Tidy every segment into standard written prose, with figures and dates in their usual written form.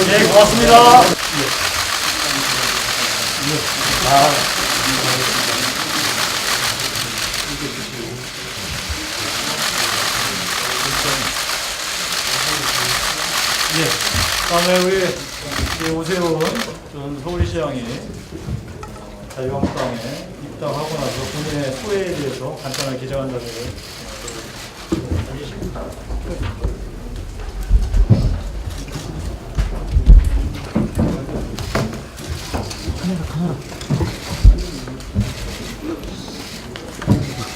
네, 고맙습니다. 다음에 우리 오세훈 전 서울시장이 자유한국당에 입당하고 나서 본인의 후회에 대해서 간단한 기자간담회를 하겠습니다.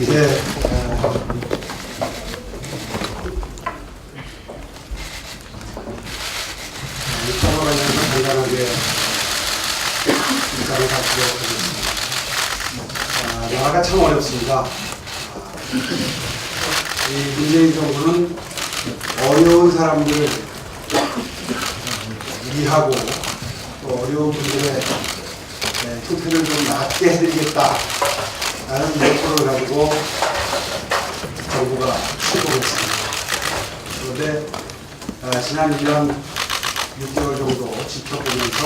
네, 참여관에서 간단하게 인사를 드리도록 하겠습니다. 나라가 참 어렵습니다. 이 문재인 정부는 어려운 사람들을 이해하고 또 어려운 분들의 형편을 좀 낫게 해드리겠다 라는 목표를 가지고 정부가 출범했습니다. 그런데 지난 1년 6개월 정도 지켜보면서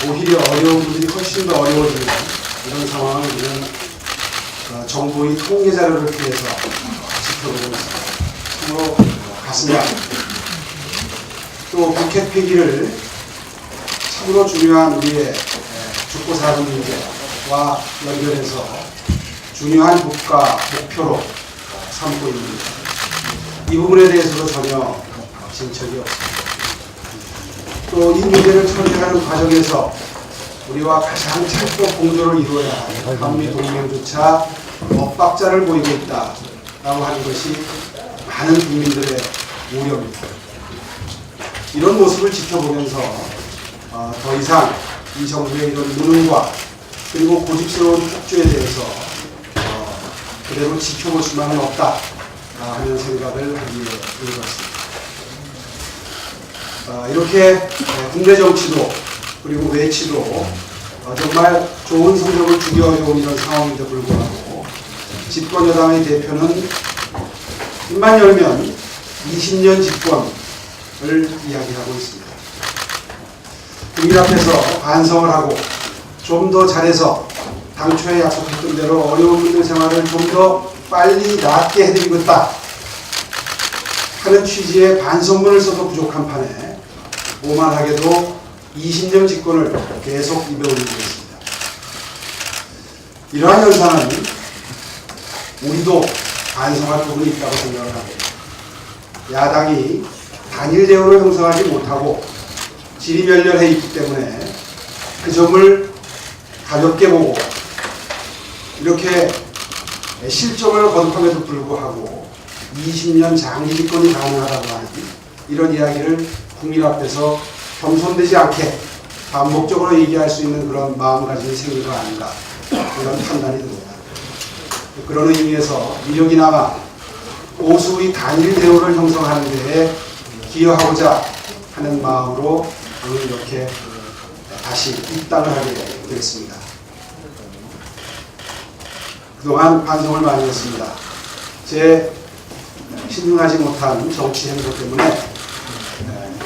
오히려 어려운 분들이 훨씬 더 어려워지는 이런 상황을 우리는 정부의 통계 자료를 통해서 지켜보고 있습니다. 참으로 가슴이 아픕니다. 또 북핵 폐기를 참으로 중요한 우리의 죽고 사는 문제와 연결해서 중요한 국가 목표로 삼고 있습니다. 이 부분에 대해서도 전혀 진척이 없습니다. 또 이 문제를 처리하는 과정에서 우리와 가장 찰떡 공조를 이루어야 할 한미 동맹조차 엇박자를 보이고 있다라고 하는 것이 많은 국민들의 우려입니다. 이런 모습을 지켜보면서 더 이상 이 정부의 이런 무능과 그리고 고집스러운 폭주에 대해서 그대로 지켜볼 수만은 없다 하는 생각을 하기에 이르렀습니다. 이렇게 국내 정치도 그리고 외치도 정말 좋은 성적을 주기 어려운 이런 상황인데 불구하고 집권 여당의 대표는 입만 열면 20년 집권을 이야기하고 있습니다. 국민 앞에서 반성을 하고 좀 더 잘해서 당초에 약속했던 대로 어려운 분들 생활을 좀 더 빨리 낫게 해드리겠다 하는 취지의 반성문을 써도 부족한 판에 오만하게도 20년 집권을 계속 입에 올리고 있습니다. 이러한 현상은 우리도 반성할 부분이 있다고 생각을 합니다. 야당이 단일 대우를 형성하지 못하고 지리멸렬해 있기 때문에 그 점을 가볍게 보고 이렇게 실점을 거듭함에도 불구하고 20년 장기 집권이 가능하다고 하는 이런 이야기를 국민 앞에서 겸손되지 않게 반복적으로 얘기할 수 있는 그런 마음가짐이 생긴 거 아닌가 이런 판단이 듭니다. 그런 의미에서 미력이나마 보수의 단일 대우를 형성하는 데에 기여하고자 하는 마음으로 오늘 이렇게 다시 입당을 하게 되겠습니다. 그동안 반성을 많이 했습니다. 제 신중하지 못한 정치 행보 때문에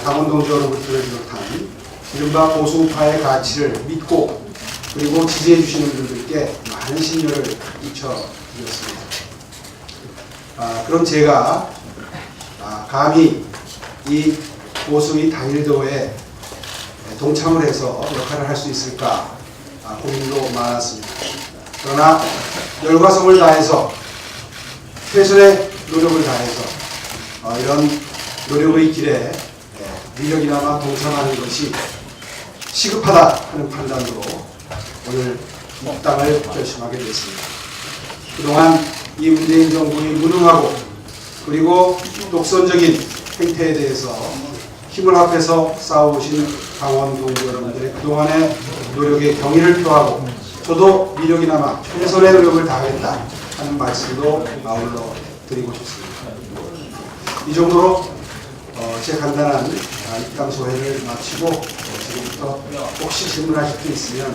강원동 지역으로부터 비롯한 이른바 보수파의 가치를 믿고 그리고 지지해 주시는 분들께 많은 신뢰를 끼쳐드렸습니다. 그럼 제가 감히 이 보수의 단일도에 동참을 해서 역할을 할 수 있을까 고민도 많았습니다. 그러나 열과성을 다해서 최선의 노력을 다해서 이런 노력의 길에 미력이나마 동참하는 것이 시급하다 하는 판단으로 오늘 입당을 결심하게 됐습니다. 그동안 이 문재인 정부의 무능하고 그리고 독선적인 행태에 대해서 힘을 합해서 싸워오신 강원 동지 여러분들의 그동안의 노력에 경의를 표하고 저도 미력이나마 최선의 노력을 다하겠다 하는 말씀도 아울러 드리고 싶습니다. 이 정도로 제 간단한 입당 소회를 마치고 지금부터 혹시 질문하실 게 있으면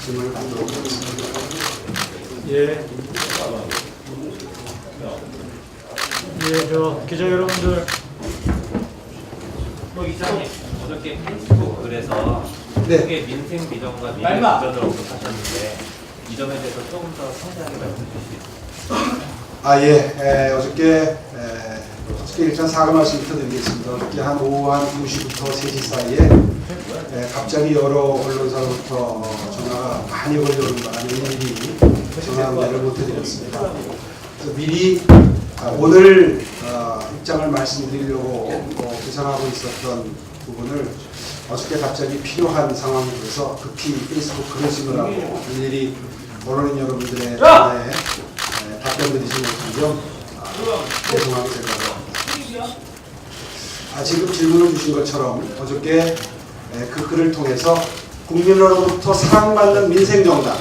질문을 받도록 하겠습니다. 예. 예, 기자 여러분들. 이사님 어저께 페이스북 글에서 네. 그게 민생 비전과 미래 비전으로 하셨는데 이 점에 대해서 조금 더 상세하게 말씀해 주시겠어요? 어저께 일단 사과 말씀부터 드리겠습니다. 어저께 한 오후 한 2시부터 3시 사이에 갑자기 여러 언론사로부터 전화가 많이 걸려오는 바람에 일일이 전화 응대를 못 해드렸습니다. 그래서 미리 오늘 입장을 말씀드리려고 구상하고 있었던 부분을 어저께 갑자기 필요한 상황이 돼서 급히 페이스북 글을 쓰느라고 일일이 언론인 여러분들의 전화에 답변드리지 못한 점 죄송하게 생각합니다. 지금 질문을 주신 것처럼 어저께 그 글을 통해서 국민으로부터 사랑받는 민생정당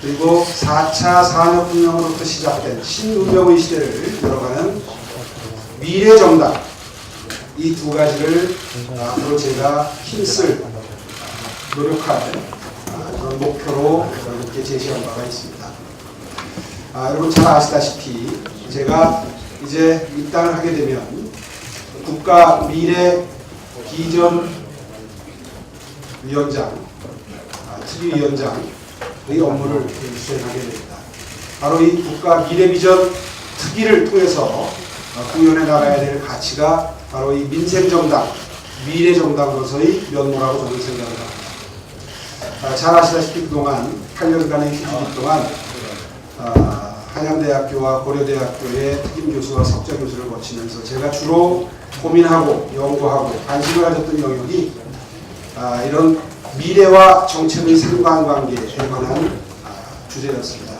그리고 4차 산업혁명으로부터 시작된 신문명의 시대를 열어가는 미래정당 이 두 가지를 앞으로 제가 힘쓸 노력할 그런 목표로 이렇게 제시한 바가 있습니다. 여러분 잘 아시다시피 제가 이제 입당을 하게 되면 국가 미래 비전 위원장, 특위위원장의 업무를 수행하게 됩니다. 바로 이 국가 미래 비전 특위를 통해서 구현해 나가야 될 가치가 바로 이 민생정당, 미래정당으로서의 면모라고 저는 생각을 합니다. 잘 아시다시피 그동안 8년간의 휴직 동안 한양대학교와 고려대학교의 특임교수와 석좌교수를 거치면서 제가 주로 고민하고 연구하고 관심을 가졌던 영역이 이런 미래와 정책의 상관관계에 관한 주제였습니다.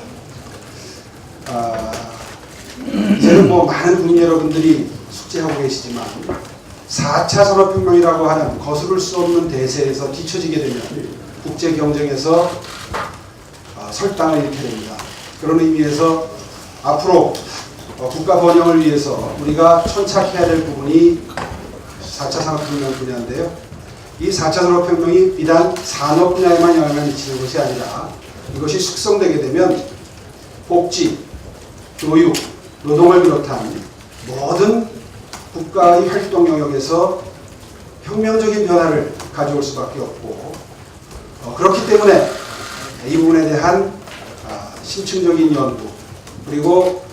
이제는 많은 국민 여러분들이 숙제하고 계시지만 4차 산업혁명이라고 하는 거스를 수 없는 대세에서 뒤처지게 되면 국제 경쟁에서 설당을 잃게 됩니다. 그런 의미에서 앞으로 국가 번영을 위해서 우리가 천착해야 될 부분이 4차 산업혁명 분야인데요. 이 4차 산업혁명이 비단 산업 분야에만 영향을 미치는 것이 아니라 이것이 숙성되게 되면 복지, 교육, 노동을 비롯한 모든 국가의 활동 영역에서 혁명적인 변화를 가져올 수밖에 없고 그렇기 때문에 이 부분에 대한 심층적인 연구 그리고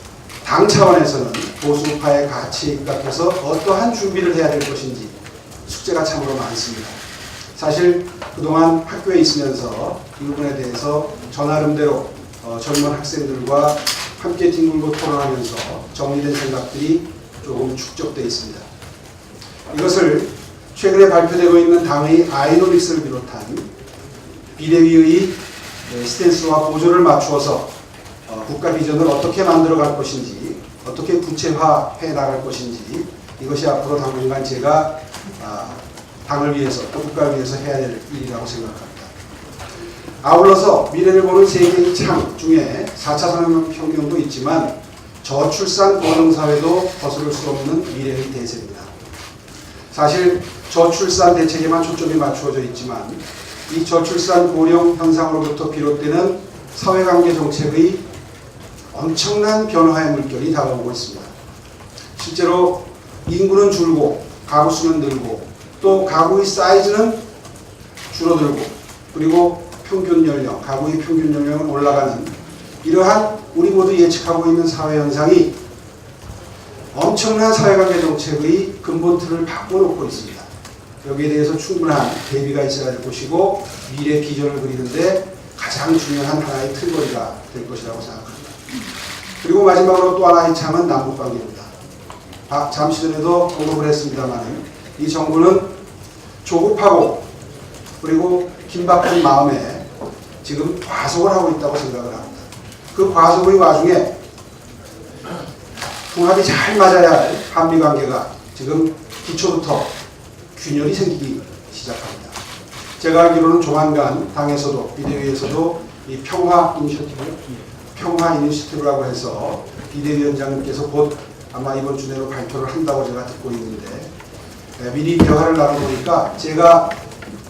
당 차원에서는 보수파의 가치에 입각해서 어떠한 준비를 해야 될 것인지 숙제가 참으로 많습니다. 사실 그동안 학교에 있으면서 이 부분에 대해서 저 나름대로 젊은 학생들과 함께 뒹굴고 토론하면서 정리된 생각들이 조금 축적되어 있습니다. 이것을 최근에 발표되고 있는 당의 아이노믹스를 비롯한 비대위의 스탠스와 보조를 맞추어서 국가 비전을 어떻게 만들어갈 것인지 어떻게 구체화해 나갈 것인지 이것이 앞으로 당분간 제가 당을 위해서 또 국가를 위해서 해야 될 일이라고 생각합니다. 아울러서 미래를 보는 세계의 창 중에 4차 산업혁명도 있지만 저출산 고령사회도 거스를 수 없는 미래의 대세입니다. 사실 저출산 대책에만 초점이 맞추어져 있지만 이 저출산 고령 현상으로부터 비롯되는 사회관계 정책의 엄청난 변화의 물결이 다가오고 있습니다. 실제로 인구는 줄고 가구 수는 늘고 또 가구의 사이즈는 줄어들고 그리고 평균 연령, 가구의 평균 연령은 올라가는 이러한 우리 모두 예측하고 있는 사회 현상이 엄청난 사회관계 정책의 근본 틀을 바꿔놓고 있습니다. 여기에 대해서 충분한 대비가 있어야 될 것이고 미래 비전을 그리는데 가장 중요한 하나의 틀거리가 될 것이라고 생각합니다. 그리고 마지막으로 또 하나의 창은 남북관계입니다. 잠시 전에도 언급을 했습니다만 이 정부는 조급하고 그리고 긴박한 마음에 지금 과속을 하고 있다고 생각을 합니다. 그 과속의 와중에 궁합이 잘 맞아야 할 한미관계가 지금 기초부터 균열이 생기기 시작합니다. 제가 알기로는 조만간 당에서도 비대위에서도 이 평화 이니셔티브라고 해서 비대위원장님께서 곧 아마 이번 주 내로 발표를 한다고 제가 듣고 있는데 미리 대화를 나눠보니까 제가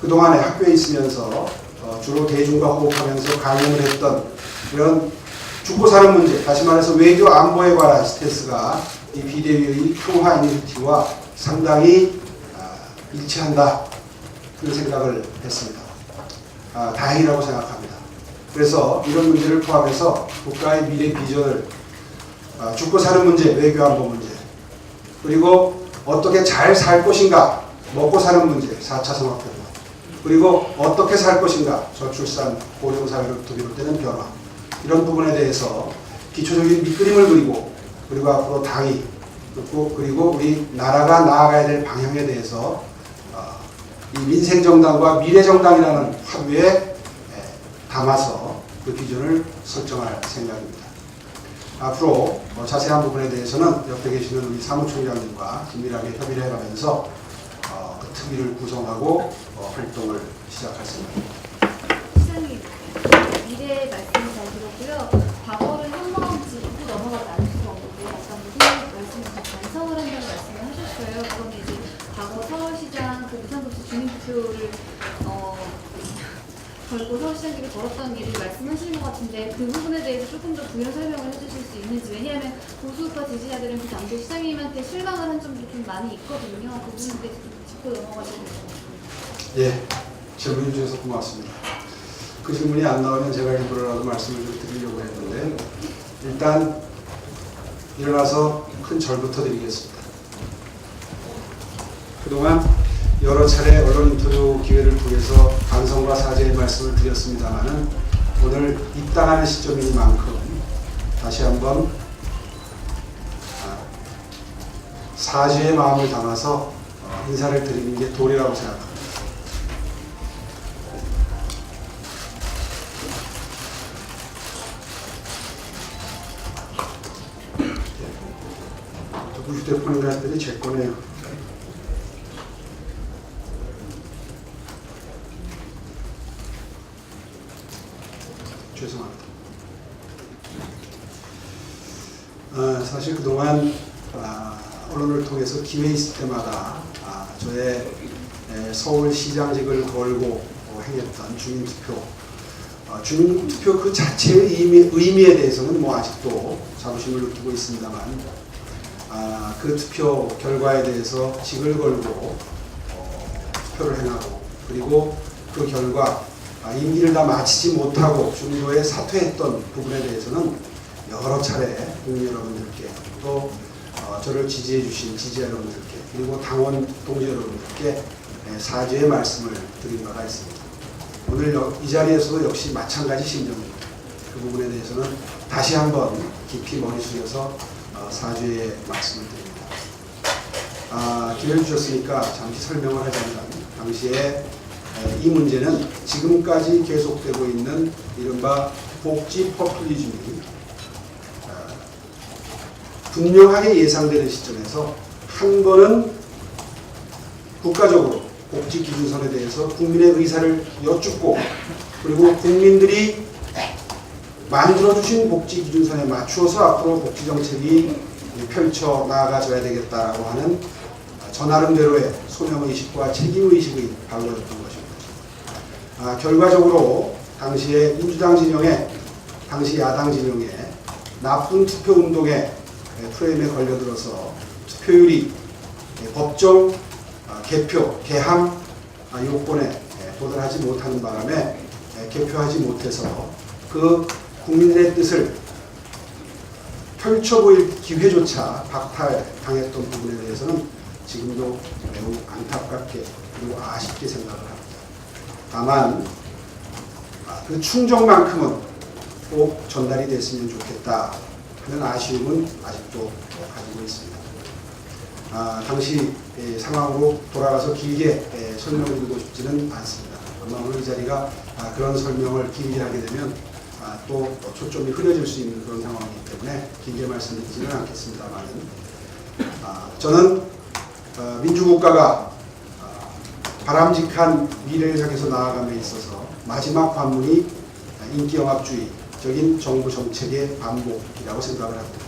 그동안에 학교에 있으면서 주로 대중과 호흡하면서 강연을 했던 이런 죽고 사는 문제, 다시 말해서 외교 안보에 관한 스탠스가 이 비대위의 평화 이니시티브와 상당히 일치한다, 그런 생각을 했습니다. 다행이라고 생각합니다. 그래서 이런 문제를 포함해서 국가의 미래 비전을 죽고 사는 문제, 외교 안보 문제, 그리고 어떻게 잘 살 것인가, 먹고 사는 문제, 4차 산업혁명, 그리고 어떻게 살 것인가, 저출산, 고령사회로부터 비롯되는 변화, 이런 부분에 대해서 기초적인 밑그림을 그리고, 그리고 앞으로 당이, 그리고 우리 나라가 나아가야 될 방향에 대해서 이 민생정당과 미래정당이라는 화두에 담아서 그 비전을 설정할 생각입니다. 앞으로 자세한 부분에 대해서는 옆에 계시는 우리 사무총장님과 긴밀하게 협의를 해가면서 그 특위를 구성하고 활동을 시작할 생각입니다. 시장님, 미래 말씀 잘 들었고요. 과거를 한 번 짚고 넘어가지 않을 수가 없는데 약간 무슨 말씀에서 반성을 한다는 말씀을 하셨어요. 그러면 이제 과거 서울시장 그 무상급식 주민투표를 걸고 서울시장님이 걸었던 일을 말씀하시는 것 같은데 그 부분에 대해서 조금 더 부연 설명을 해주실 수 있는지. 왜냐하면 보수우파 지지자들은 그 당시 시장님한테 실망을 한 점도 좀 많이 있거든요. 그 부분에 대해서 좀 짚고 넘어가셔야 될 것 같아요. 예, 질문 주셔서 고맙습니다. 그 질문이 안 나오면 제가 일부러라도 말씀을 좀 드리려고 했는데, 일단 일어나서 큰 절부터 드리겠습니다. 그동안 여러 차례 언론 인터뷰 기회를 통해서 반성과 사죄의 말씀을 드렸습니다마는 오늘 입당하는 시점이니만큼 다시 한번 사죄의 마음을 담아서 인사를 드리는 게 도리라고 생각합니다. 휴대폰인가 했더니 제 거네요. 죄송합니다. 사실 그동안 언론을 통해서 기회 있을 때마다 저의 서울시장직을 걸고 행했던 주민투표, 주민투표 그 자체의 의미에 대해서는 뭐 아직도 자부심을 느끼고 있습니다만, 그 투표 결과에 대해서 직을 걸고 투표를 행하고, 그리고 그 결과 임기를 다 마치지 못하고 중도에 사퇴했던 부분에 대해서는 여러 차례 국민 여러분들께, 또 저를 지지해 주신 지지자 여러분들께, 그리고 당원 동지 여러분들께 사죄의 말씀을 드린 바가 있습니다. 오늘 이 자리에서도 역시 마찬가지 심정입니다. 그 부분에 대해서는 다시 한번 깊이 머리 숙여서 사죄의 말씀을 드립니다. 기회를 주셨으니까 잠시 설명을 하자면, 당시에 이 문제는 지금까지 계속되고 있는 이른바 복지 포퓰리즘이 분명하게 예상되는 시점에서 한 번은 국가적으로 복지 기준선에 대해서 국민의 의사를 여쭙고, 그리고 국민들이 만들어주신 복지 기준선에 맞추어서 앞으로 복지 정책이 펼쳐 나아가줘야 되겠다라고 하는 저 나름대로의 소명의식과 책임의식이 발로였던 것입니다. 결과적으로 당시에 민주당 진영에, 당시 야당 진영에 나쁜 투표운동의 프레임에 걸려들어서 투표율이 법정 개표, 개함 요건에 도달하지 못하는 바람에 개표하지 못해서 그 국민의 뜻을 펼쳐 보일 기회조차 박탈당했던 부분에 대해서는 지금도 매우 안타깝게 그리고 아쉽게 생각을 합니다. 다만 그 충정만큼은 꼭 전달이 됐으면 좋겠다 하는 아쉬움은 아직도 가지고 있습니다. 당시 상황으로 돌아가서 길게 설명드리고 싶지는 않습니다. 아마 오늘 이 자리가 그런 설명을 길게 하게 되면 또 초점이 흐려질 수 있는 그런 상황이기 때문에 길게 말씀드리지는 않겠습니다만, 저는 민주국가가 바람직한 미래를 향해서 나아감에 있어서 마지막 관문이 인기영합주의적인 정부 정책의 반복이라고 생각을 합니다.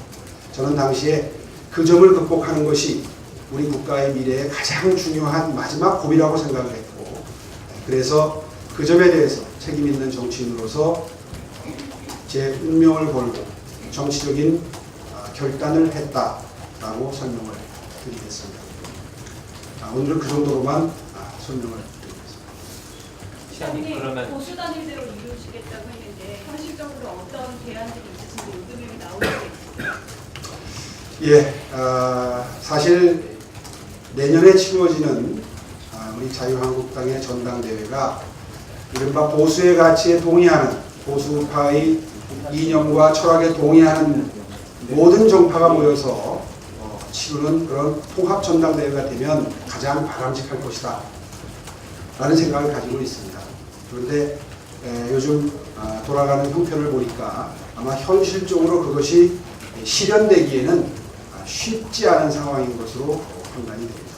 저는 당시에 그 점을 극복하는 것이 우리 국가의 미래에 가장 중요한 마지막 고비라고 생각을 했고, 그래서 그 점에 대해서 책임 있는 정치인으로서 제 운명을 걸고 정치적인 결단을 했다라고 설명을 드리겠습니다. 오늘은 그 정도로만 설명을 드리겠습니다. 시장님 그러면 보수 단일대로 이루시겠다고 했는데 현실적으로 어떤 대안들이 있으신지 요즘에 나오고 있어요. 예, 사실 내년에 치루어지는 우리 자유한국당의 전당대회가 이른바 보수의 가치에 동의하는, 보수파의 이념과 철학에 동의하는 모든 정파가 모여서 치르는 그런 통합 전당대회가 되면 가장 바람직할 것이다 라는 생각을 가지고 있습니다. 그런데 요즘 돌아가는 형편을 보니까 아마 현실적으로 그것이 실현되기에는 쉽지 않은 상황인 것으로 판단이 됩니다.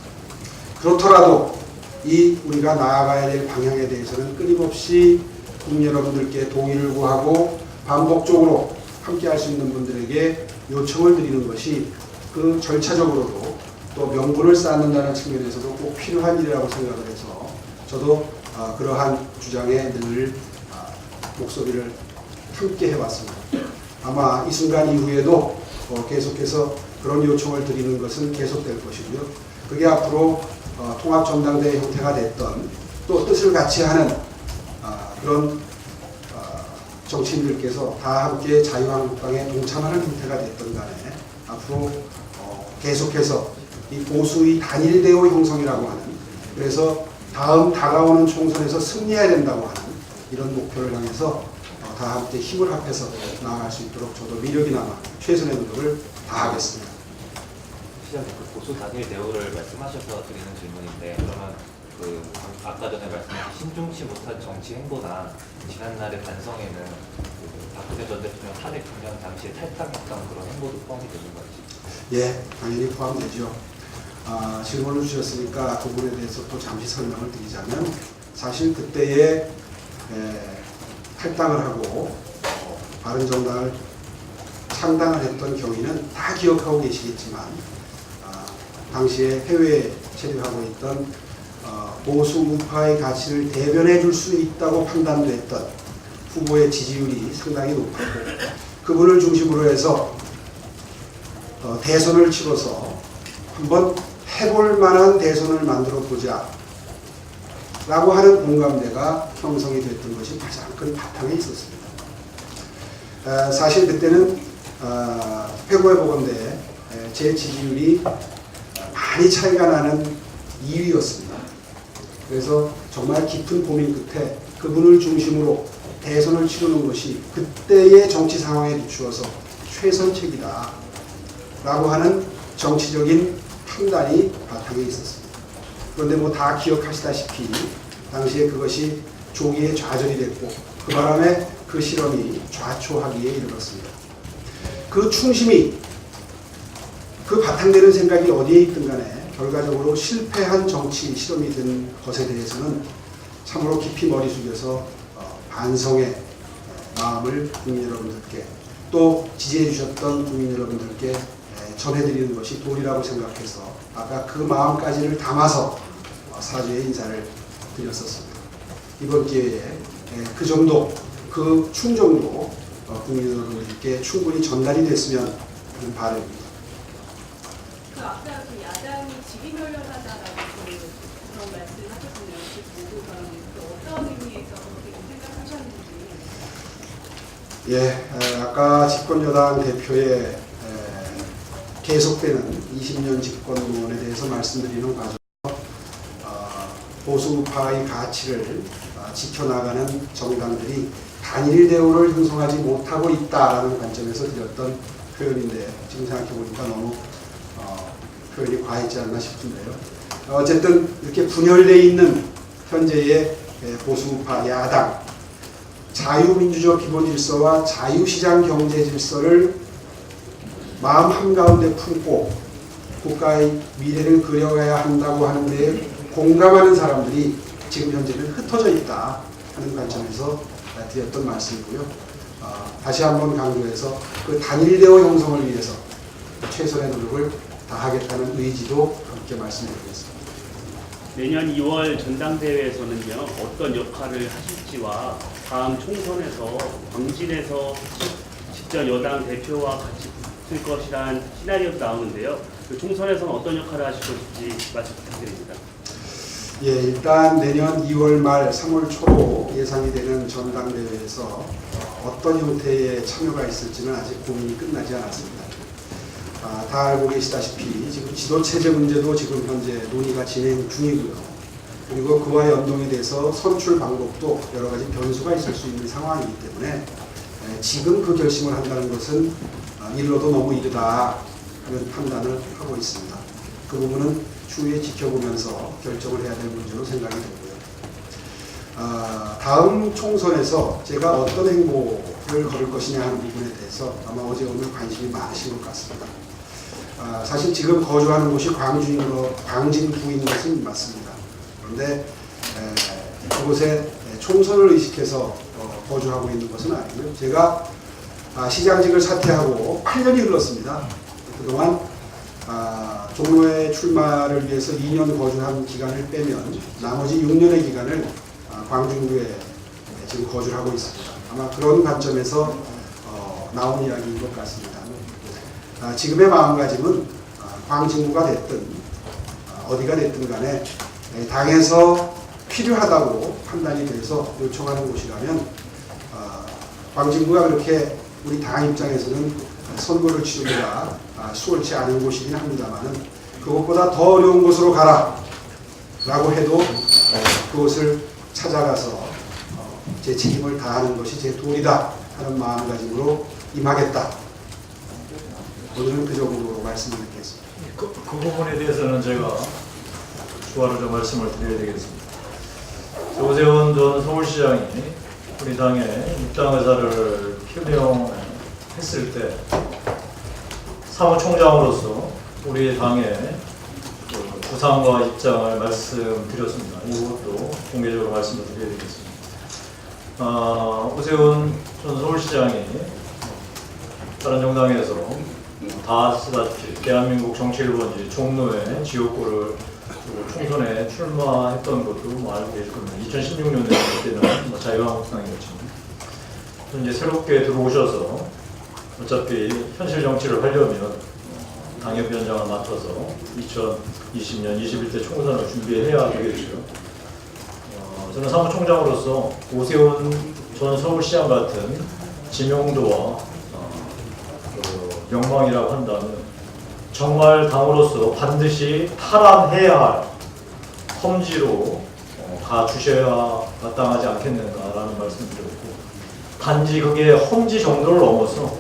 그렇더라도 이 우리가 나아가야 될 방향에 대해서는 끊임없이 국민 여러분들께 동의를 구하고 반복적으로 함께 할 수 있는 분들에게 요청을 드리는 것이 그 절차적으로도 또 명분을 쌓는다는 측면에서도 꼭 필요한 일이라고 생각을 해서 저도 그러한 주장에 늘 목소리를 함께 해왔습니다. 아마 이 순간 이후에도 계속해서 그런 요청을 드리는 것은 계속될 것이고요. 그게 앞으로 통합전당대회 형태가 됐던, 또 뜻을 같이 하는 그런 정치인들께서 다 함께 자유한국당에 동참하는 형태가 됐던 간에 앞으로 계속해서 이 보수의 단일대우 형성이라고 하는, 그래서 다음 다가오는 총선에서 승리해야 된다고 하는 이런 목표를 향해서 다 함께 힘을 합해서 나아갈 수 있도록 저도 미력이나마 최선의 노력을 다하겠습니다. 시장님 그 보수 단일 대우를 말씀하셔서 드리는 질문인데, 그러면 그 아까 전에 말씀하신 신중치 못한 정치 행보나 지난날의 반성에는 그 박근혜 전 대통령 탄핵 국면 당시에 탈당했던 그런 행보도 포함이 되는 건지? 예, 당연히 포함되죠. 질문을 주셨으니까 그 부분에 대해서 또 잠시 설명을 드리자면, 사실 그때에 탈당을 하고 바른정당을 창당을 했던 경위는 다 기억하고 계시겠지만, 당시에 해외에 체류하고 있던 보수 우파의 가치를 대변해 줄 수 있다고 판단됐던 후보의 지지율이 상당히 높았고, 그분을 중심으로 해서 대선을 치러서 한번 해볼 만한 대선을 만들어 보자 라고 하는 공감대가 형성이 됐던 것이 가장 큰 바탕에 있었습니다. 사실 그때는 회고해 보건대 제 지지율이 많이 차이가 나는 2위였습니다. 그래서 정말 깊은 고민 끝에 그분을 중심으로 대선을 치르는 것이 그때의 정치 상황에 비추어서 최선책이다 라고 하는 정치적인 판단이 바탕에 있었습니다. 그런데 뭐 다 기억하시다시피 당시에 그것이 조기에 좌절이 됐고, 그 바람에 그 실험이 좌초하기에 이르렀습니다. 그 충심이, 그 바탕되는 생각이 어디에 있든 간에 결과적으로 실패한 정치 실험이 된 것에 대해서는 참으로 깊이 머리 숙여서 반성의 마음을 국민 여러분들께, 또 지지해 주셨던 국민 여러분들께 전해드리는 것이 도리라고 생각해서 아까 그 마음까지를 담아서 사죄의 인사를 드렸었습니다. 이번 기회에 그 정도, 그 충정도 국민 여러분들께 충분히 전달이 됐으면 하는 바람입니다. 그 아까 그 야당이 직위멸렬하다라고 그런 말씀하셨잖아요. 그 보도 발언에서 어떤 의미에서 그렇게 생각하셨는지. 예, 아까 집권여당 대표의 계속되는 20년 집권 동원에 대해서 말씀드리는 과정에서 보수파의 가치를 지켜나가는 정당들이 단일 대우를 형성하지 못하고 있다라는 관점에서 드렸던 표현인데, 지금 생각해보니까 너무 표현이 과했지 않나 싶은데요. 어쨌든 이렇게 분열되어 있는 현재의 보수파 야당, 자유민주적 기본 질서와 자유시장 경제 질서를 마음 한가운데 품고 국가의 미래를 그려가야 한다고 하는데 공감하는 사람들이 지금 현재는 흩어져 있다 하는 관점에서 드렸던 말씀이고요. 다시 한번 강조해서 그 단일대우 형성을 위해서 최선의 노력을 다하겠다는 의지도 함께 이렇게 말씀드리겠습니다. 내년 2월 전당대회에서는요 어떤 역할을 하실지와 다음 총선에서 광진에서 직접 여당 대표와 같이 붙을 것이란 시나리오도 나오는데요. 그 총선에서는 어떤 역할을 하실 것인지 말씀 부탁드립니다. 예, 일단 내년 2월 말 3월 초로 예상이 되는 전당대회에서 어떤 형태의 참여가 있을지는 아직 고민이 끝나지 않았습니다. 다 알고 계시다시피 지금 지도체제 문제도 지금 현재 논의가 진행 중이고요. 그리고 그와 연동이 돼서 선출 방법도 여러 가지 변수가 있을 수 있는 상황이기 때문에 지금 그 결심을 한다는 것은 이르러도 너무 이르다 하는 판단을 하고 있습니다. 그 부분은 추후에 지켜보면서 결정을 해야 될 문제로 생각이 되고요. 다음 총선에서 제가 어떤 행보를 걸을 것이냐 하는 부분에 대해서 아마 어제 오늘 관심이 많으신 것 같습니다. 사실 지금 거주하는 곳이 광진구인 것은 맞습니다. 그런데 그곳에 총선을 의식해서 거주하고 있는 것은 아니고요. 제가 시장직을 사퇴하고 8년이 흘렀습니다. 그동안 종로에 출마를 위해서 2년 거주한 기간을 빼면 나머지 6년의 기간을 광진구에 지금 거주를 하고 있습니다. 아마 그런 관점에서 나온 이야기인 것 같습니다. 지금의 마음가짐은 광진구가 됐든 어디가 됐든 간에 당에서 필요하다고 판단이 돼서 요청하는 곳이라면 광진구가 그렇게 우리 당 입장에서는 선거를 치르기가 수월치 않은 곳이긴 합니다만은 그것보다 더 어려운 곳으로 가라 라고 해도 그곳을 찾아가서 제 책임을 다하는 것이 제 도리다 하는 마음가짐으로 임하겠다. 오늘은 그 정도로 말씀을 드리겠습니다. 그 부분에 대해서는 제가 추가로 좀 말씀을 드려야 되겠습니다. 오세훈 전 서울시장이 우리 당의 입당 의사를 표명했을 때 사무총장으로서 우리 당의 구상과 입장을 말씀드렸습니다. 이것도 공개적으로 말씀을 드려야 되겠습니다. 오세훈 전 서울시장이 다른 정당에서 다 아시다시피 대한민국 정치 1번지 종로에 지역구를 총선에 출마했던 것도 알고 계실 겁니다. 2016년에 그때는 자유한국당이었지만 이제 새롭게 들어오셔서 어차피 현실 정치를 하려면 당협위원장을 맡아서 2020년 21대 총선을 준비해야 되겠죠. 저는 사무총장으로서 오세훈 전 서울시장 같은 지명도와 명망이라고 한다면 정말 당으로서 반드시 탈환해야 할 험지로 가주셔야 마땅하지 않겠는가라는 말씀을 드렸고, 단지 그게 험지 정도를 넘어서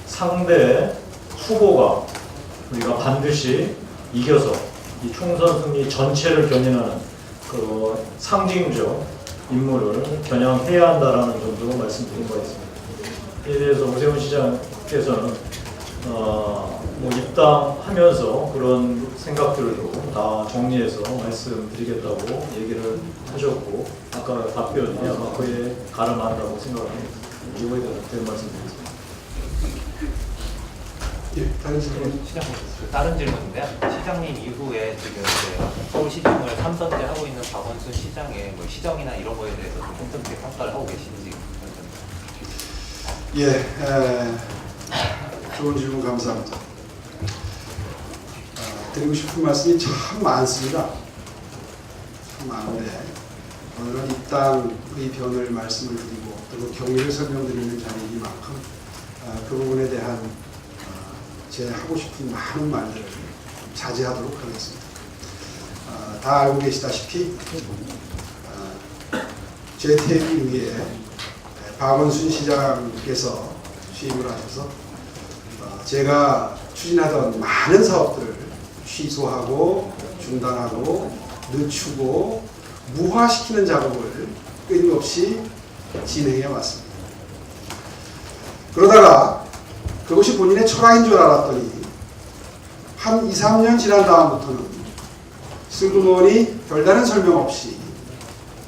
상대 후보가 우리가 반드시 이겨서 이 총선 승리 전체를 견인하는 그 상징적 임무를 겨냥해야 한다라는 정도로 말씀드린 바 있습니다. 이에 대해서 오세훈 시장께서는 뭐 입당하면서 그런 생각들도 다 정리해서 말씀드리겠다고 얘기를 하셨고, 아까 답변이 아마 그에 가름한다고 생각합니다. 이거에 대한 말씀드리겠습니다. 예, 다른 질문. 다른 질문인데요. 시장님 이후에 지금 이제 서울시장을 3선째 하고 있는 박원순 시장의 뭐 시정이나 이런 거에 대해서 좀 어떻게 평가를 하고 계신지. 좋은 질문 감사합니다. 드리고 싶은 말씀이 참 많습니다. 참 많은데 오늘은 입당 의견을 말씀을 드리고 또 경위를 설명드리는 자리이니만큼 그 부분에 대한 제 하고 싶은 많은 말들을 자제하도록 하겠습니다. 다 알고 계시다시피 제 퇴임 후에 박원순 시장께서 취임을 하셔서 제가 추진하던 많은 사업들을 취소하고 중단하고 늦추고 무화시키는 작업을 끊임없이 진행해 왔습니다. 그러다가 그것이 본인의 철학인 줄 알았더니 한 2, 3년 지난 다음부터는 슬그머니 별다른 설명 없이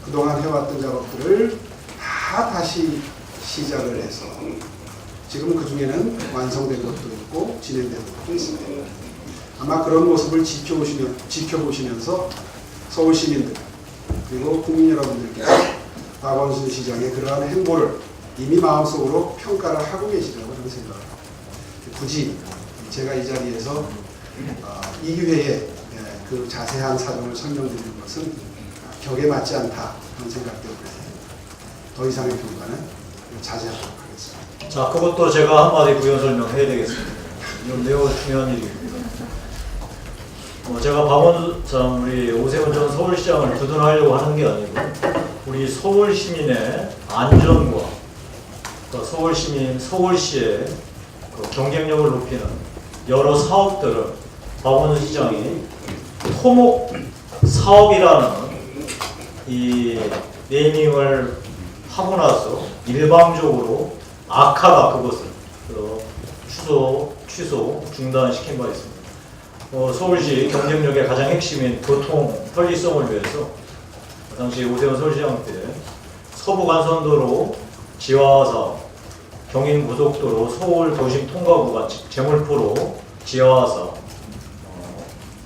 그동안 해왔던 작업들을 다시 시작을 해서 지금 그 중에는 완성된 것도 있고 진행된 것도 있습니다. 아마 그런 모습을 지켜보시면서 서울 시민들 그리고 국민 여러분들께서 박원순 시장의 그러한 행보를 이미 마음속으로 평가를 하고 계시다고 저는 생각합니다. 굳이 제가 이 자리에서 이 기회에 그 자세한 사정을 설명드리는 것은 격에 맞지 않다 그런 생각 때문에 더 이상의 평가는 자제하도록 하겠습니다. 자, 그것도 제가 한마디 부연 설명해야 되겠습니다. 이건 매우 중요한 일입니다. 제가 우리 오세훈 전 서울시장을 두둔하려고 하는 게 아니고 우리 서울 시민의 안전과 서울시의 그 경쟁력을 높이는 여러 사업들을 박원순 시장이 토목 사업이라는 이 네이밍을 하고 나서 일방적으로 악화가 그것을 취소, 중단시킨 바 있습니다. 서울시 경쟁력의 가장 핵심인 교통 편리성을 위해서 당시 오세훈 서울시장 때 서부간선도로 지하화 사업, 경인고속도로 서울 도심 통과구간 제물포로 지하화 사업,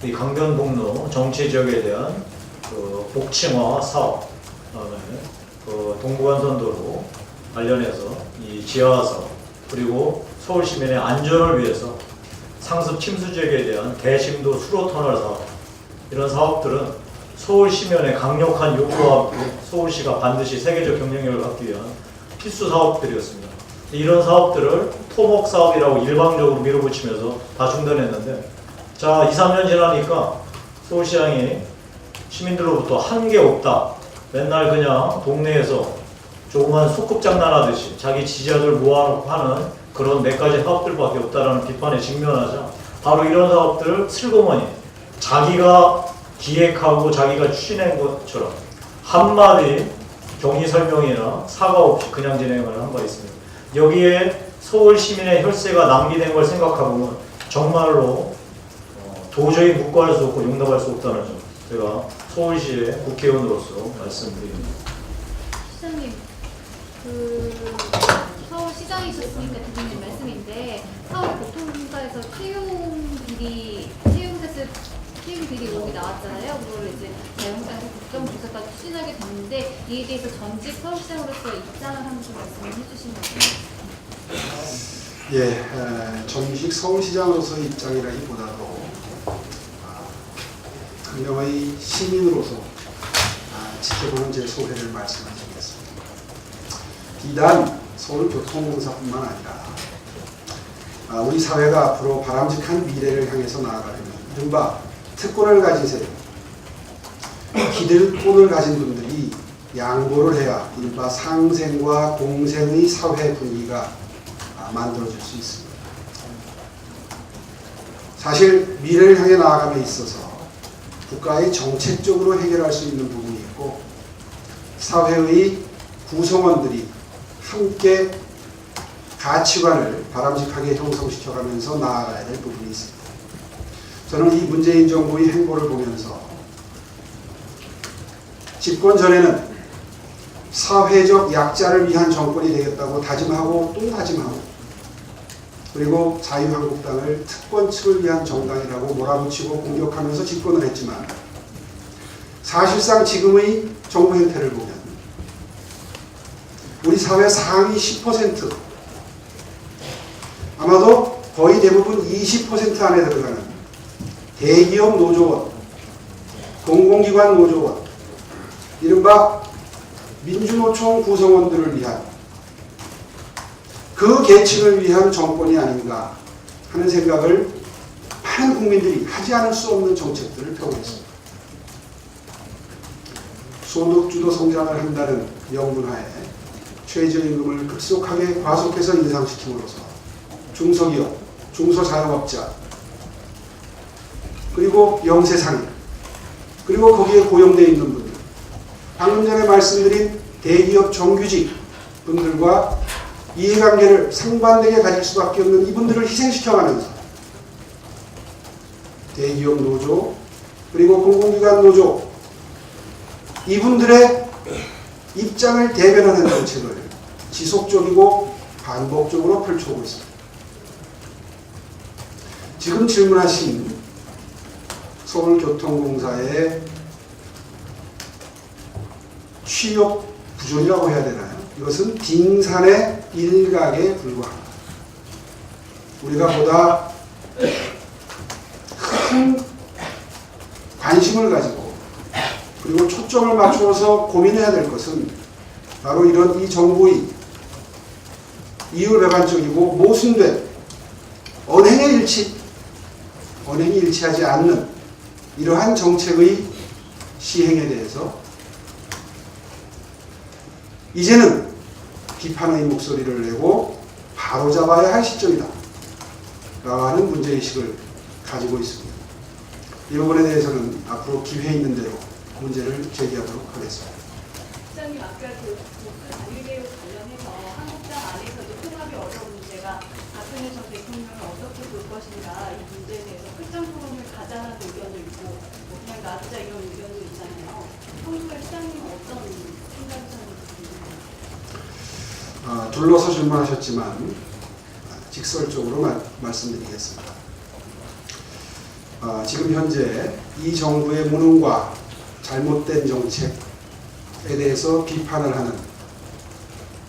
이 강변북로 정치지역에 대한 그 복층화 사업, 그다음에 그 동부간선도로 관련해서 이 지하화 사업, 그리고 서울 시민의 안전을 위해서 상습 침수 지역에 대한 대심도 수로 터널 사업, 이런 사업들은 서울 시민의 강력한 요구와 함께 서울시가 반드시 세계적 경쟁력을 갖기 위한 필수 사업들이었습니다. 이런 사업들을 토목 사업이라고 일방적으로 밀어붙이면서 다 중단했는데, 자, 2, 3년 지나니까 서울시장이 시민들로부터 한 게 없다, 맨날 그냥 동네에서 조그만 소꿉장난하듯이 자기 지지자들 모아놓고 하는 그런 몇 가지 사업들밖에 없다라는 비판에 직면하자 바로 이런 사업들을 슬그머니 자기가 기획하고 자기가 추진한 것처럼 한마디 경위 설명이나 사과 없이 그냥 진행을 한 바 있습니다. 여기에 서울 시민의 혈세가 낭비된 걸 생각하고는 정말로 도저히 묵과할 수 없고 용납할 수 없다는 점, 제가 서울시의 국회의원으로서 말씀드립니다. 시장님, 서울시장이셨으니까 드리는 말씀인데 서울교통공사에서 채용 비리 의혹이 나왔잖아요. 그걸 이제 자영업자에서 국정조사까지 추진하게 됐는데 이에 대해서 전직 서울시장으로서 입장을 한번 좀 말씀을 해주시면 정식 서울시장으로서 입장이라기보다도 분명히 시민으로서 지켜보는 제 소회를 말씀을 드리겠습니다. 비단 서울교통공사뿐만 아니라 우리 사회가 앞으로 바람직한 미래를 향해서 나아가려면 이른바 특권을 가진 세력, 기득권을 가진 분들이 양보를 해야 이른바 상생과 공생의 사회 분위기가 만들어질 수 있습니다. 사실 미래를 향해 나아감에 있어서 국가의 정책적으로 해결할 수 있는 부분이 있고 사회의 구성원들이 함께 가치관을 바람직하게 형성시켜가면서 나아가야 될 부분이 있습니다. 저는 이 문재인 정부의 행보를 보면서 집권 전에는 사회적 약자를 위한 정권이 되겠다고 다짐하고 또 다짐하고, 그리고 자유한국당을 특권층을 위한 정당이라고 몰아붙이고 공격하면서 집권을 했지만 사실상 지금의 정부 행태를 보면 우리 사회 상위 10%, 아마도 거의 대부분 20% 안에 들어가는 대기업 노조원, 공공기관 노조원, 이른바 민주노총 구성원들을 위한 그 계층을 위한 정권이 아닌가 하는 생각을 많은 국민들이 하지 않을 수 없는 정책들을 펴고 있습니다. 소득주도 성장을 한다는 명분하에 최저임금을 급속하게 과속해서 인상시킴으로써 중소기업, 중소자영업자, 그리고 영세상인, 그리고 거기에 고용되어 있는 분들, 방금 전에 말씀드린 대기업 정규직 분들과 이해관계를 상반되게 가질 수밖에 없는 이분들을 희생시켜가면서 대기업 노조, 그리고 공공기관 노조, 이분들의 입장을 대변하는 정책을 지속적이고 반복적으로 펼쳐오고 있습니다. 지금 질문하신 서울교통공사의 취업 부족이라고 해야 되나요? 이것은 빙산의 일각에 불과합니다. 우리가 보다 큰 관심을 가지고 그리고 초점을 맞추어서 고민해야 될 것은 바로 이런 이 정부의 이율배반적이고 모순된 언행이 일치하지 않는 이러한 정책의 시행에 대해서 이제는 비판의 목소리를 내고 바로잡아야 할 시점이다 라고 하는 문제의식을 가지고 있습니다. 이 부분에 대해서는 앞으로 기회 있는 대로 문제를 제기하도록 하겠습니다. 시장님 아까 그 목표 단일개혁 관련해서 한국당 안에서도 통합이 어려운 문제가 박근혜 전 대통령을 어떻게 볼 것인가 이 문제에 대해서 끝장 토론을 가자는 의견도 있고 뭐 그냥 놔두자 이런 의견도 있잖아요. 평소에 시장님은 어떤 생각이셨는지 궁금해요. 둘러서 질문하셨지만 직설적으로 말씀드리겠습니다. 지금 현재 이 정부의 무능과 잘못된 정책에 대해서 비판을 하는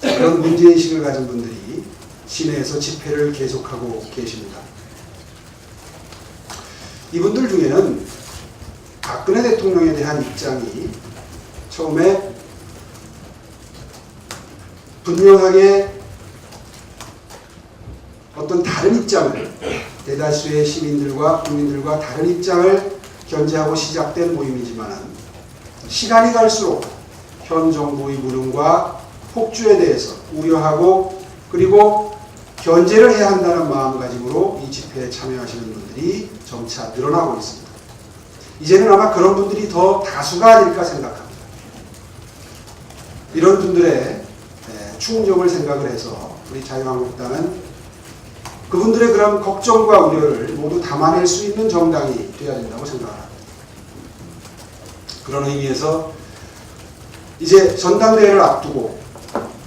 그런 문제의식을 가진 분들이 시내에서 집회를 계속하고 계십니다. 이분들 중에는 박근혜 대통령에 대한 입장이 처음에 분명하게 어떤 다른 입장을 대다수의 시민들과 국민들과 다른 입장을 견지하고 시작된 모임이지만 시간이 갈수록 현 정부의 무능과 폭주에 대해서 우려하고 그리고 견제를 해야 한다는 마음가짐으로 이 집회에 참여하시는 분들이 점차 늘어나고 있습니다. 이제는 아마 그런 분들이 더 다수가 아닐까 생각합니다. 이런 분들의 충족을 생각을 해서 우리 자유한국당은 그분들의 그런 걱정과 우려를 모두 담아낼 수 있는 정당이 되어야 된다고 생각합니다. 그런 의미에서 이제 전당대회를 앞두고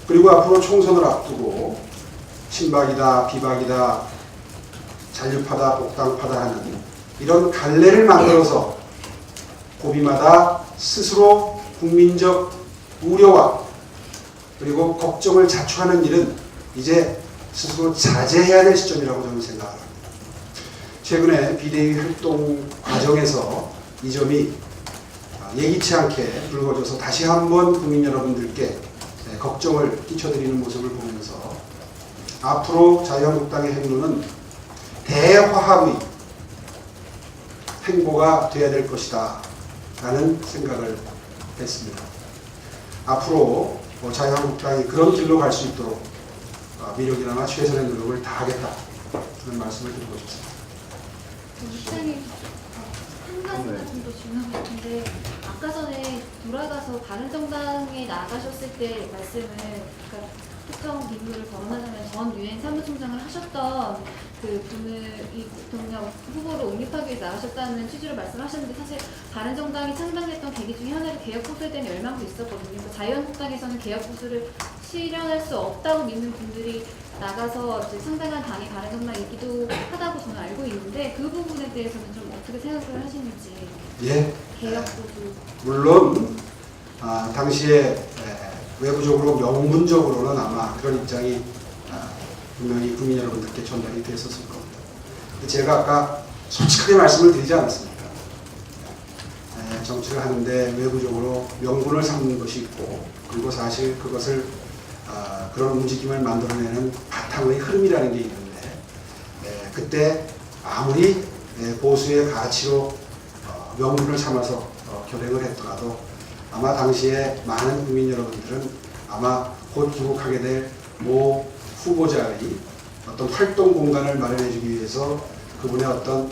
그리고 앞으로 총선을 앞두고 친박이다 비박이다 잔류파다 복당파다 하는 이런 갈래를 만들어서 고비마다 스스로 국민적 우려와 그리고 걱정을 자초하는 일은 이제 스스로 자제해야 될 시점이라고 저는 생각합니다. 최근에 비대위 활동 과정에서 이 점이 예기치 않게 불거져서 다시 한번 국민 여러분들께 걱정을 끼쳐드리는 모습을 보면서 앞으로 자유한국당의 행로는 대화합의 행보가 되어야 될 것이다 라는 생각을 했습니다. 앞으로 자유한국당이 그런 길로 갈 수 있도록 미력이나마 최선의 노력을 다하겠다 그런 말씀을 드리고 싶습니다. 시장님 한 가지만 좀 더 중요한 것 같은데 아까 전에 돌아가서 바른정당에 나가셨을 때 말씀을 그러니까 특정 비밀을 거론하자면 전 유엔 사무총장을 하셨던 그 분을 이 대통령 후보로 옹립하기 위해서 나가셨다는 취지로 말씀하셨는데 사실 바른정당이 창당했던 계기 중에 하나는 개혁 보수에 대한 열망도 있었거든요. 그러니까 자유한국당에서는 개혁 보수를 실현할 수 없다고 믿는 분들이 나가서 이제 상당한 당이 바른정당이기도 하다고 저는 알고 있는데 그 부분에 대해서는 좀 어떻게 생각을 하시는지. 예. 개혁 보수. 물론 당시에 외부적으로 명분적으로는 아마 그런 입장이 분명히 국민 여러분들께 전달이 됐었을 겁니다. 제가 아까 솔직하게 말씀을 드리지 않았습니까? 정치를 하는데 외부적으로 명분을 삼는 것이 있고 그리고 사실 그것을 그런 움직임을 만들어내는 바탕의 흐름이라는 게 있는데 그때 아무리 보수의 가치로 명분을 삼아서 결행을 했더라도 아마 당시에 많은 국민 여러분들은 아마 곧 귀국하게 될 모 후보자의 어떤 활동 공간을 마련해주기 위해서 그분의 어떤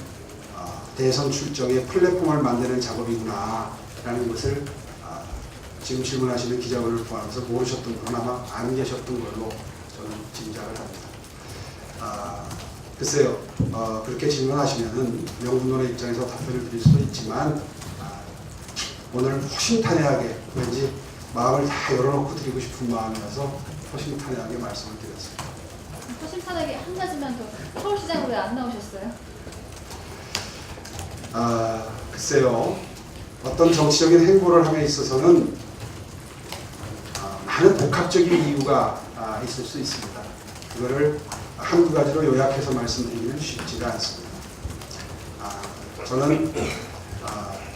대선 출정의 플랫폼을 만드는 작업이구나 라는 것을 지금 질문하시는 기자분을 포함해서 모르셨던 분은 아마 안 계셨던 걸로 저는 짐작을 합니다. 글쎄요, 그렇게 질문하시면은 명분론의 입장에서 답변을 드릴 수도 있지만 오늘 허심탄회하게 왠지 마음을 다 열어놓고 드리고 싶은 마음이어서 허심탄회하게 말씀을 드렸습니다. 허심탄회하게 한 가지만 더 서울시장으로 왜 안 나오셨어요? 글쎄요. 어떤 정치적인 행보를 함에 있어서는 많은 복합적인 이유가 있을 수 있습니다. 그거를 한두 가지로 요약해서 말씀드리면 쉽지가 않습니다. 저는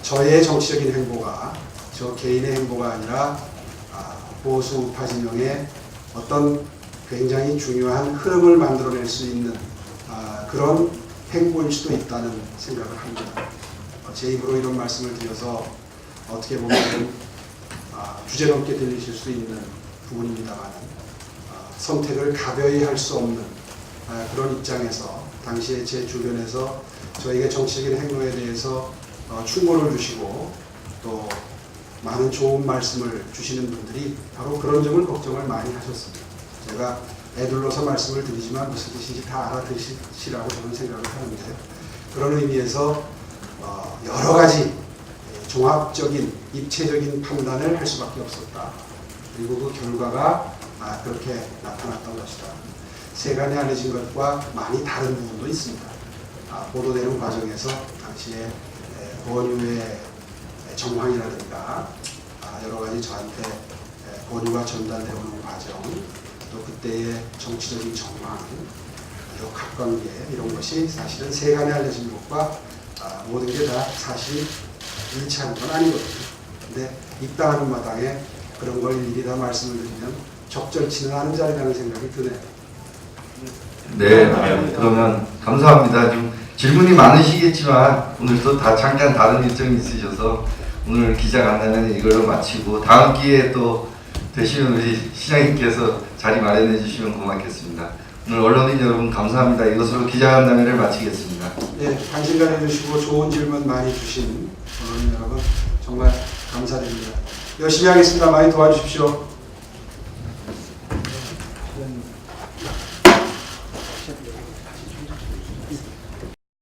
저의 정치적인 행보가 저 개인의 행보가 아니라 보수 우파 진영의 어떤 굉장히 중요한 흐름을 만들어낼 수 있는 그런 행보일 수도 있다는 생각을 합니다. 제 입으로 이런 말씀을 드려서 어떻게 보면 주제넘게 들리실 수 있는 부분입니다만 선택을 가벼이 할 수 없는 그런 입장에서 당시에 제 주변에서 저에게 정치적인 행동에 대해서 충고를 주시고 또 많은 좋은 말씀을 주시는 분들이 바로 그런 점을 걱정을 많이 하셨습니다. 제가 애둘러서 말씀을 드리지만 무슨 뜻인지 다 알아들으시라고 저는 생각을 하는데 그런 의미에서 여러 가지 종합적인 입체적인 판단을 할 수밖에 없었다. 그리고 그 결과가 그렇게 나타났던 것이다. 세간에 알려진 것과 많이 다른 부분도 있습니다. 보도되는 과정에서 당시에 권유의 정황이라든가 여러 가지 저한테 권유가 전달되어 오는 과정, 또 그때의 정치적인 정황, 역학관계 이런 것이 사실은 세간에 알려진 것과 모든 게 다 사실 일치하는 건 아니거든요. 근데 입당하는 마당에 그런 걸 일일이 다 말씀을 드리면 적절치는 않은 자리라는 생각이 드네요. 네, 그러면 감사합니다. 지금 질문이 많으시겠지만 오늘 또 다 잠깐 다른 일정이 있으셔서 오늘 기자간담회는 이걸로 마치고 다음 기회에 또 되시면 우리 시장님께서 자리 마련해 주시면 고맙겠습니다. 오늘 언론인 여러분 감사합니다. 이것으로 기자간담회를 마치겠습니다. 네, 관심 가져주시고 좋은 질문 많이 주신 언론인 여러분 정말 감사드립니다. 열심히 하겠습니다. 많이 도와주십시오.